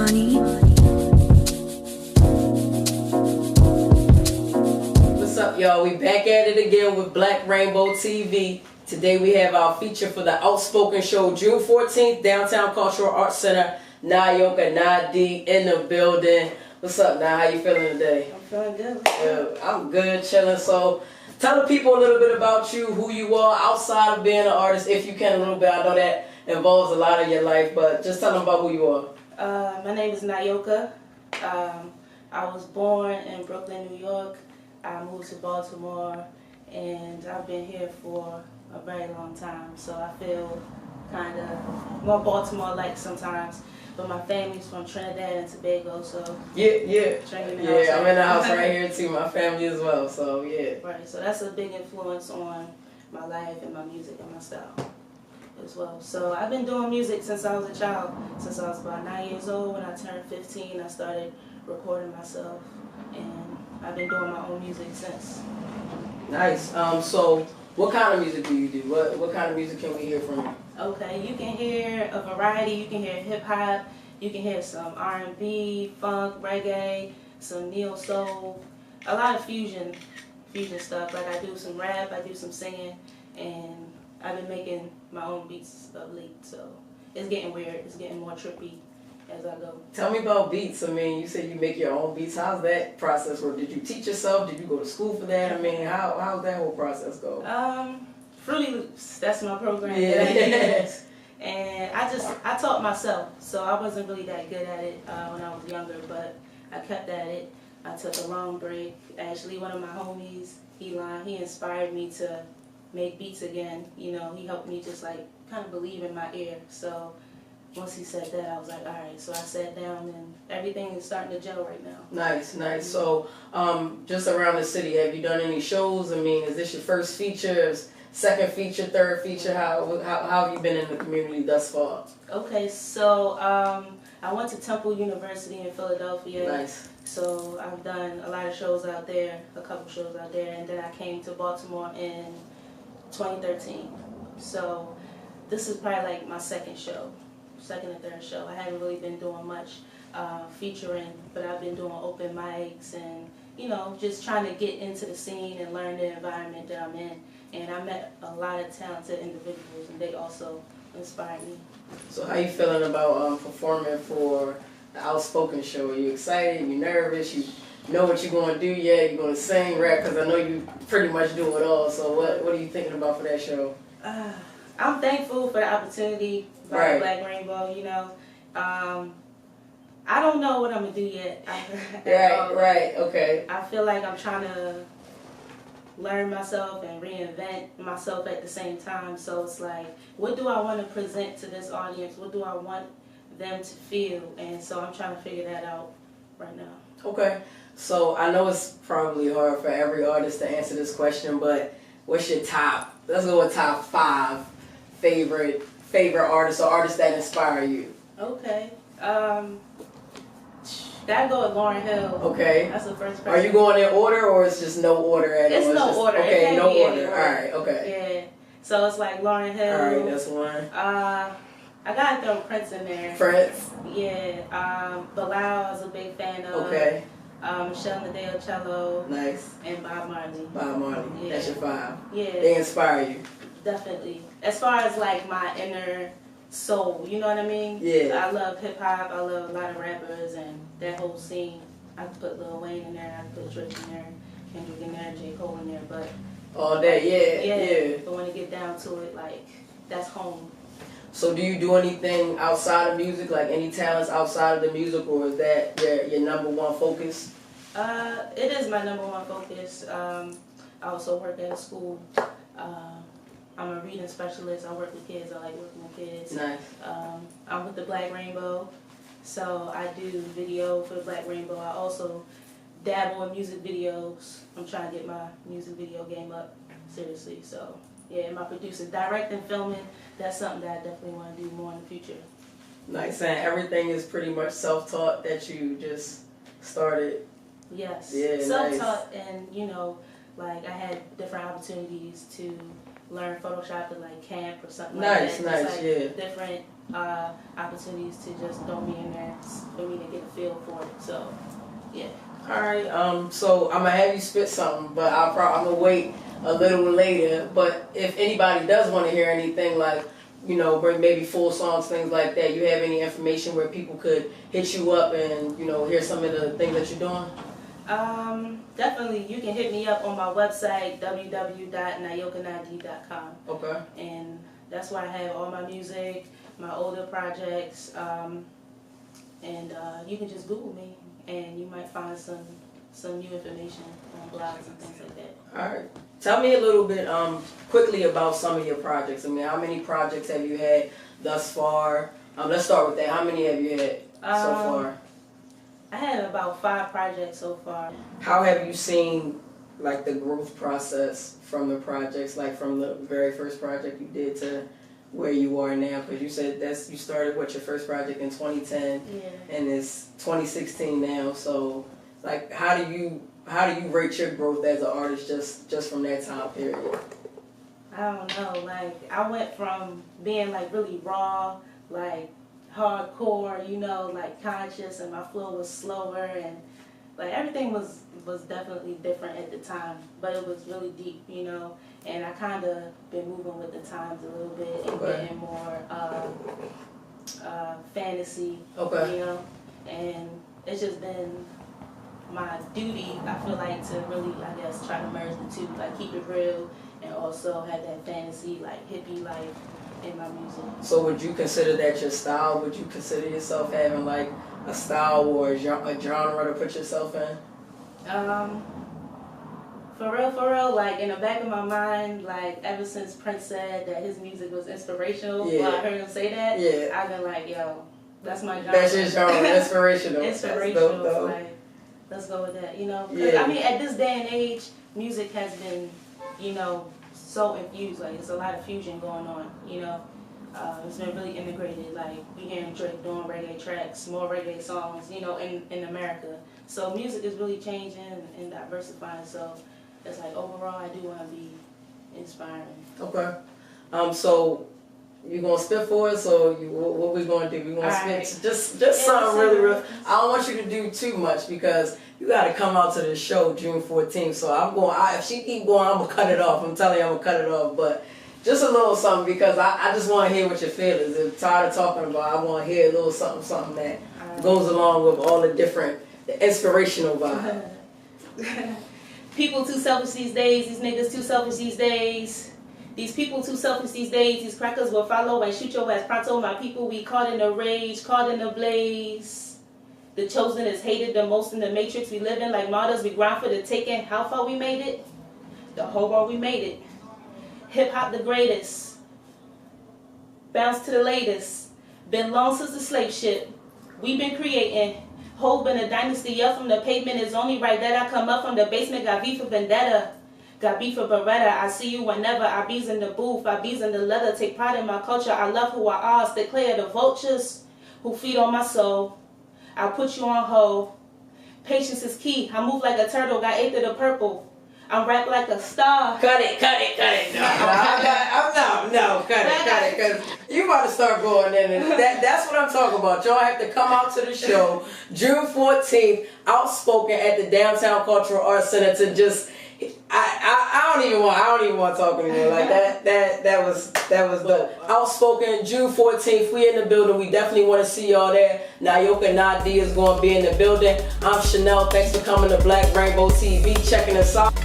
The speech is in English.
money. What's up, y'all? We back at it again with Black Rainbow TV. Today we have our feature for the Outspoken Show, June 14th, Downtown Cultural Arts Center. Nyoka Ny-D in the building. What's up, Ny? How you feeling today? I'm feeling good. Good. I'm good, chilling. So, tell the people a little bit about you, who you are outside of being an artist, if you can a little bit. I know that involves a lot of your life, but just tell them about who you are. My name is Nyoka. I was born in Brooklyn, New York. I moved to Baltimore, and I've been here for a very long time. So I feel kind of more Baltimore-like sometimes. But my family's from Trinidad and Tobago, so Yeah, I'm in the house right here too. My family as well, so yeah. Right, so that's a big influence on my life and my music and my style as well. So I've been doing music since I was a child. Since I was about 9 years old. When I turned 15, I started recording myself, and I've been doing my own music since. Nice. So what kind of music do you do? What kind of music can we hear from you? Okay, you can hear a variety. You can hear hip hop. You can hear some R&B, funk, reggae, some neo soul, a lot of fusion stuff. Like I do some rap, I do some singing, and I've been making my own beats of late. So it's getting weird. It's getting more trippy as I go. Tell me about beats. I mean, you said you make your own beats. How's that process work? Did you teach yourself? Did you go to school for that? I mean, how's that whole process go? Fruity Loops, that's my program Yeah. that I use. And I taught myself, so I wasn't really that good at it when I was younger, but I kept at it. I took a long break. Actually, one of my homies, Elon, he inspired me to make beats again. You know, he helped me just like kind of believe in my ear. So once he said that, I was like, all right. So I sat down, and everything is starting to gel right now. Nice. So, just around the city, have you done any shows? I mean, is this your first feature, second feature, third feature? How have you been in the community thus far? Okay, so I went to Temple University in Philadelphia. Nice. So I've done a lot of shows out there, a couple shows out there, and then I came to Baltimore in 2013. So this is probably like my second and third show. I haven't really been doing much featuring, but I've been doing open mics and, you know, just trying to get into the scene and learn the environment that I'm in. And I met a lot of talented individuals, and they also inspired me. So how you feeling about performing for the Outspoken Show? Are you excited? You nervous? You know what you're going to do yet? You're going to sing, rap? Because I know you pretty much do it all. So what are you thinking about for that show? I'm thankful for the opportunity by the Black Rainbow, you know. I don't know what I'm going to do yet. Right, okay. I feel like I'm trying to learn myself and reinvent myself at the same time. So it's like, what do I want to present to this audience? What do I want them to feel? And so I'm trying to figure that out right now. Okay. So I know it's probably hard for every artist to answer this question, but what's your let's go with top 5 favorite artists or artists that inspire you? Okay. Gotta go with Lauryn Hill. Okay. That's the first person. Are you going in order, or it's just no order at all? It's no order. Okay, no order. All right, okay. Yeah. So it's like Lauryn Hill. All right, that's one. I gotta throw Prince in there. Prince? Yeah. Bilal, I was a big fan of. Okay. Michelle Nadeo Cello. Nice. And Bob Marley. Bob Marley. Yeah. That's your 5. Yeah. They inspire you. Definitely. As far as like my inner soul, you know what I mean? Yeah. I love hip hop. I love a lot of rappers and that whole scene. I could put Lil Wayne in there. I could put Drake in there, Kendrick in there, J. Cole in there. But all day, yeah. But when it get down to it, like that's home. So do you do anything outside of music, like any talents outside of the music, or is that your number one focus? It is my number one focus. I also work at a school. I'm a reading specialist. I work with kids. I like working with kids. Nice. I'm with the Black Rainbow, so I do video for the Black Rainbow. I also dabble in music videos. I'm trying to get my music video game up, seriously. So yeah, my producing, directing, filming, that's something that I definitely want to do more in the future. Nice. And everything is pretty much self-taught that you just started? Yes. Yeah, self-taught, and you know, like I had different opportunities to learn Photoshop at like camp or something like that. Nice, like yeah. Different opportunities to just throw me in there for me to get a feel for it. So, yeah. All right. So I'm gonna have you spit something, but I'm gonna wait a little later. But if anybody does want to hear anything like, bring maybe full songs, things like that, you have any information where people could hit you up and hear some of the things that you're doing? Definitely, you can hit me up on my website, www.nyokany.com. Okay. And that's where I have all my music, my older projects, and you can just Google me, and you might find some new information on blogs and things like that. All right. Tell me a little bit quickly about some of your projects. I mean, how many projects have you had thus far? Let's start with that. How many have you had so far? I had about 5 projects so far. How have you seen like the growth process from the projects, like from the very first project you did to where you are now? Because you said you started your first project in 2010, and it's 2016 now. So, like, how do you rate your growth as an artist just from that time period? I don't know. Like, I went from being like really raw, like hardcore, like conscious, and my flow was slower, and like everything was definitely different at the time, but it was really deep, and I kind of been moving with the times a little bit and getting more fantasy, and it's just been my duty, I feel like, to really, I guess, try to merge the two, like keep it real and also have that fantasy, like hippie life in my music. So would you consider that your style? Would you consider yourself having like a style or a genre to put yourself in? For real, like in the back of my mind, like ever since Prince said that his music was inspirational, when I heard him say that, I've been like, yo, that's my genre. That's your genre, inspirational. Inspirational, like, let's go with that, Cause, I mean, at this day and age, music has been, so infused, like it's a lot of fusion going on, it's been really integrated, like we hearing Drake doing reggae tracks, more reggae songs, in America. So music is really changing and diversifying, so it's like overall I do want to be inspiring. Okay. So you gonna spit for us, or what we gonna do? We gonna spit just something really real. I don't want you to do too much because you got to come out to the show June 14th. So if she keep going, I'm gonna cut it off. I'm telling you, I'm gonna cut it off. But just a little something because I just want to hear what your feelings. I'm tired of talking about. I want to hear a little something that goes along with all the inspirational vibe. People too selfish these days. These niggas too selfish these days. These people too selfish these days. These crackers will follow and shoot your ass pronto. My people, we caught in the rage, caught in the blaze. The chosen is hated the most in the matrix. We live in like martyrs. We grind for the taking. How far we made it? The whole world we made it. Hip hop the greatest. Bounce to the latest. Been long since the slave ship. We been creating. Whole been a dynasty up from the pavement. It's only right that I come up from the basement. Got beef for vendetta. Got beef for Beretta. I see you whenever. I bees in the booth. I bees in the leather. Take pride in my culture. I love who I are. Stay clear of the vultures who feed on my soul. I'll put you on hold. Patience is key. I move like a turtle. Got eighth of the purple. I'm rap like a star. Cut it. No, cut it. Because you about to start going in. And that's what I'm talking about. Y'all have to come out to the show June 14th, Outspoken at the Downtown Cultural Arts Center to just. I don't even want to talk anymore. Like that was dope. Outspoken June 14th. We in the building. We definitely want to see y'all there. Nyoka Ny-D is going to be in the building. I'm Chanel. Thanks for coming to Black Rainbow TV, checking us out.